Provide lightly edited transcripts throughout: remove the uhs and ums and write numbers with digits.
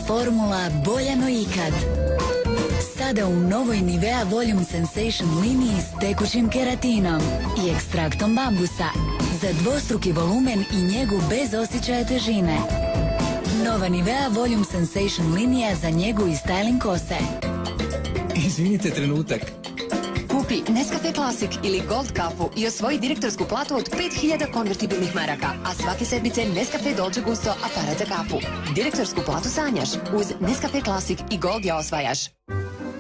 formula bolja no ikad. Sada u novoj Nivea Volume Sensation liniji s tekućim keratinom i ekstraktom bambusa za dvostruki volumen i njegu bez osjećaja težine. Nova Nivea Volume Sensation linija za njegu i styling kose. Izvinite trenutak. Kupi Nescafe Classic ili Gold kafu i osvoji direktorsku platu od 5000 konvertibilnih maraka, a svake sedmice Nescafe Dolce Gusto aparat za kafu. Direktorsku platu sanjaš, uz Nescafe Classic i Gold je osvajaš.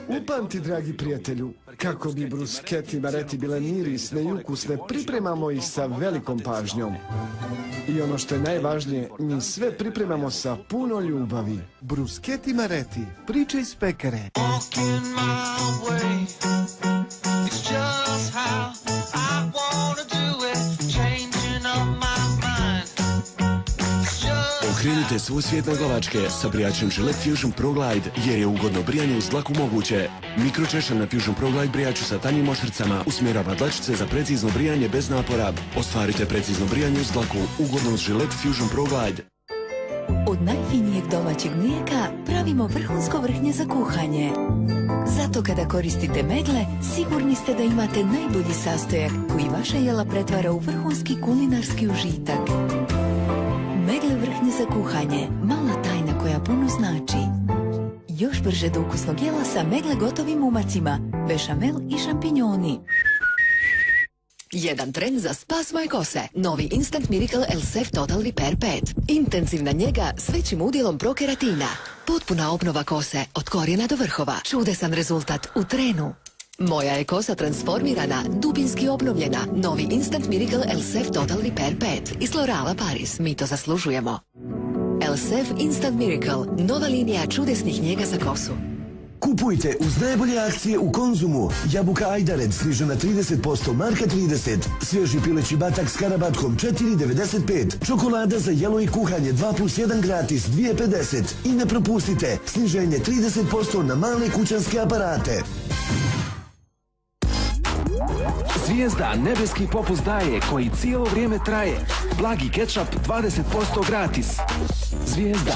Upamti, dragi prijatelju, kako bi brusketi Mareti bile mirisne i ukusne, pripremamo ih sa velikom pažnjom. I ono što je najvažnije, mi sve pripremamo sa puno ljubavi. Brusketi Mareti, priče iz pekare. Okrenite svoj svijet na glavačke sa brijačem Gillette Fusion Pro Glide, jer je ugodno brijanje uz dlaku moguće. Mikročešam na Fusion Pro Glide brijaču sa tanjim oštricama usmjerava dlačice za precizno brijanje bez napora. Ostvarite precizno brijanje uz dlaku, ugodno uz Gillette Fusion Pro Glide. Od najfinijeg domaćeg mlijeka pravimo vrhunsko vrhnje za kuhanje. Zato kada koristite Megle, sigurni ste da imate najbolji sastojak koji vaša jela pretvara u vrhunski kulinarski užitak. Megle vrhnje za kuhanje, mala tajna koja puno znači. Još brže do ukusnog jela sa Megle gotovim umacima, bešamel i šampinjoni. Jedan tren za spas moje kose. Novi Instant Miracle Elseve Total Repair 5. Intenzivna njega s većim udjelom prokeratina. Potpuna obnova kose od korijena do vrhova. Čudesan rezultat u trenu. Moja je kosa transformirana, dubinski obnovljena. Novi Instant Miracle Elseve Total Repair 5 iz L'Oreala Paris. Mi to zaslužujemo. Elseve Instant Miracle. Nova linija čudesnih njega za kosu. Kupujte uz najbolje akcije u Konzumu. Jabuka Ajdared snižena 30%, marka 30. Svježi pileći batak s karabatkom 4,95. Čokolada za jelo i kuhanje 2+1 gratis 2,50. I ne propustite sniženje 30% na male kućanske aparate. Zvijezda nebeski popust daje koji cijelo vrijeme traje. Blagi kečap 20% gratis. Zvijezda.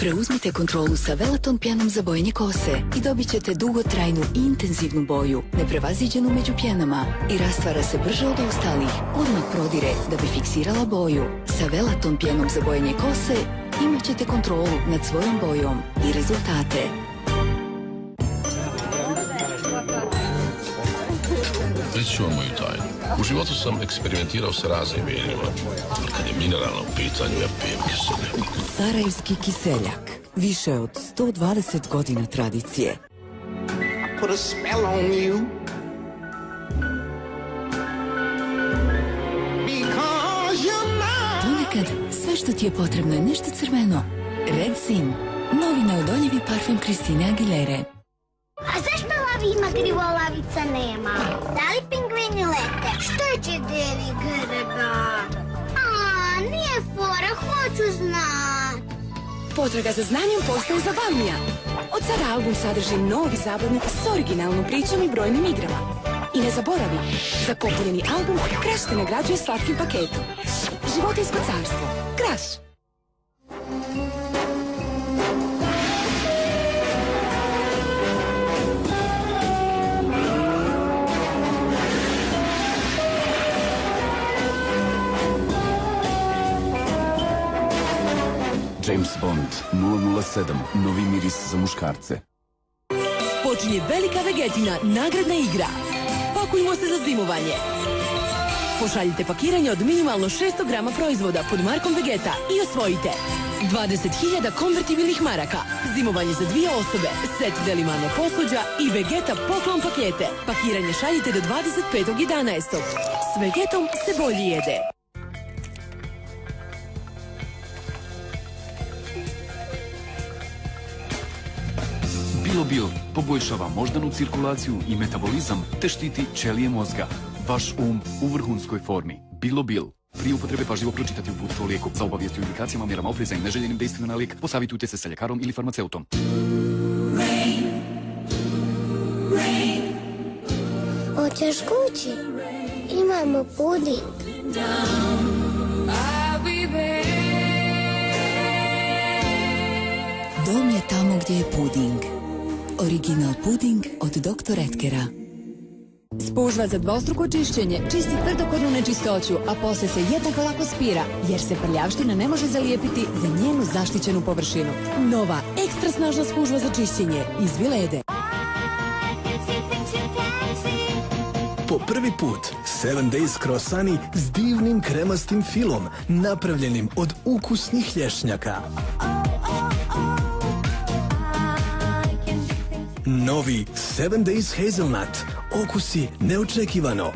Preuzmite kontrolu sa Velaton pjenom za bojenje kose i dobit ćete dugotrajnu i intenzivnu boju, neprevaziđenu među pjenama i rastvara se brže od ostalih, odmah prodire da bi fiksirala boju. Sa Velaton pjenom za bojenje kose imat ćete kontrolu nad svojom bojom i rezultate. Reći ću vam moju tajnu. U životu sam eksperimentirao sa raznim vjenima, ali kad je mineralno u pitanju, ja pijem kiseljak. Sarajevski kiseljak. Više od 120 godina tradicije. Put a spell on you. Because you're mine. Ponekad sve što ti je potrebno je nešto crveno. Red Sin. Novi neodoljivi parfum Christine Aguilere. A zašto lavima krivolavica nema? Da li pingvini lete? Što će Devi grba? A, nije fora, hoću znat. Potraga za znanjem postaje zabavnija. Od sada album sadrži novi zabavnik s originalnom pričom i brojnim igrama. I ne zaboravi, za popunjeni album Kraš te nagrađuje slatkim paketom. Životinjsko carstvo. Kraš. James Bond 007. Novi miris za muškarce. Počinje velika Vegetina nagradna igra. Pakujmo se za zimovanje. Pošaljite pakiranje od minimalno 600 grama proizvoda pod markom Vegeta i osvojite 20.000 konvertibilnih maraka, zimovanje za 2 osobe, set Delimano posuđa i Vegeta poklon pakete. Pakiranje šaljite do 25.11. S Vegetom se bolje jede. Bilo poboljšava moždanu cirkulaciju i metabolizam te štiti ćelije mozga. Vaš u vrhunskoj formi. Bilo. Prije upotrebe pažljivo pročitati uputstvo o lijeku. Za obavijesti o indikacijama, mjerama opreza i neželjenim dejstvima na lijek, posavitujte se sa ljekarom ili farmaceutom. Hoćeš kući? Imamo puding. Dom je tamo gdje je puding. Original puding od Dr. Edgara. Spužva za dvostruko čišćenje čisti tvrdokornu nečistoću, a poslije se jednako lako spira, jer se prljavština ne može zalijepiti za njenu zaštićenu površinu. Nova, ekstra snažna spužva za čišćenje iz Vilede. Po prvi put 7 Days krosani s divnim kremastim filom, napravljenim od ukusnih lješnjaka. Novi 7 Days Hazelnut. Okusi neočekivano.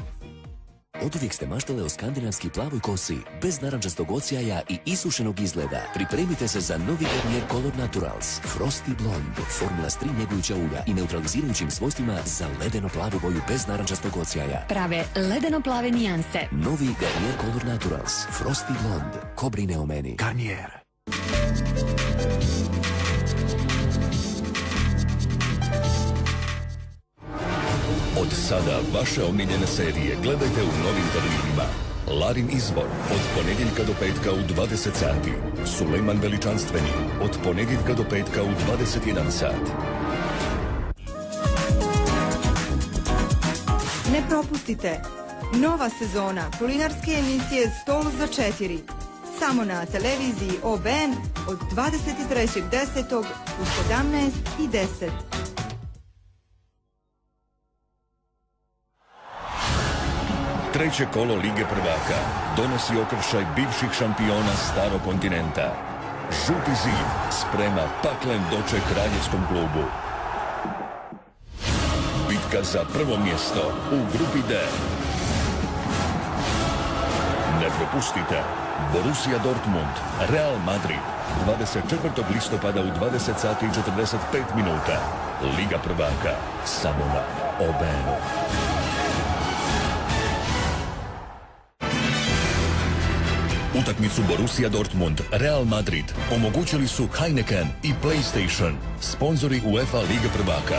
Oduvijek ste maštale o skandinavski plavoj kosi, bez narančastog ocijaja i isušenog izgleda. Pripremite se za novi Garnier Color Naturals. Frosty Blonde. Formula s 3 njegujuća ulja i neutralizirajućim svojstvima za ledeno plavu boju bez narančastog ocijaja. Prave ledeno plave nijanse. Novi Garnier Color Naturals. Frosty Blonde. Ko brine o meni? Garnier. Od sada vaše omiljene serije gledajte u novim terminima. Larin izbor od ponedjeljka do petka u 20 sati. Sulejman veličanstveni od ponedjeljka do petka u 21 sat. Ne propustite! Nova sezona kulinarske emisije Stol za 4. Samo na televiziji OBN od 23.10. u 17:10. Treće kolo Lige prvaka donosi okršaj bivših šampiona starog kontinenta. Žuti zid sprema paklen doček kraljevskom klubu. Bitka za prvo mjesto u grupi D. Ne propustite Borussia Dortmund, Real Madrid, 24. listopada u 20 sati i 45 minuta. Liga prvaka, samo na OBN-u. Utakmicu Borussia Dortmund, Real Madrid omogućili su Heineken i PlayStation, sponzori UEFA Lige prvaka.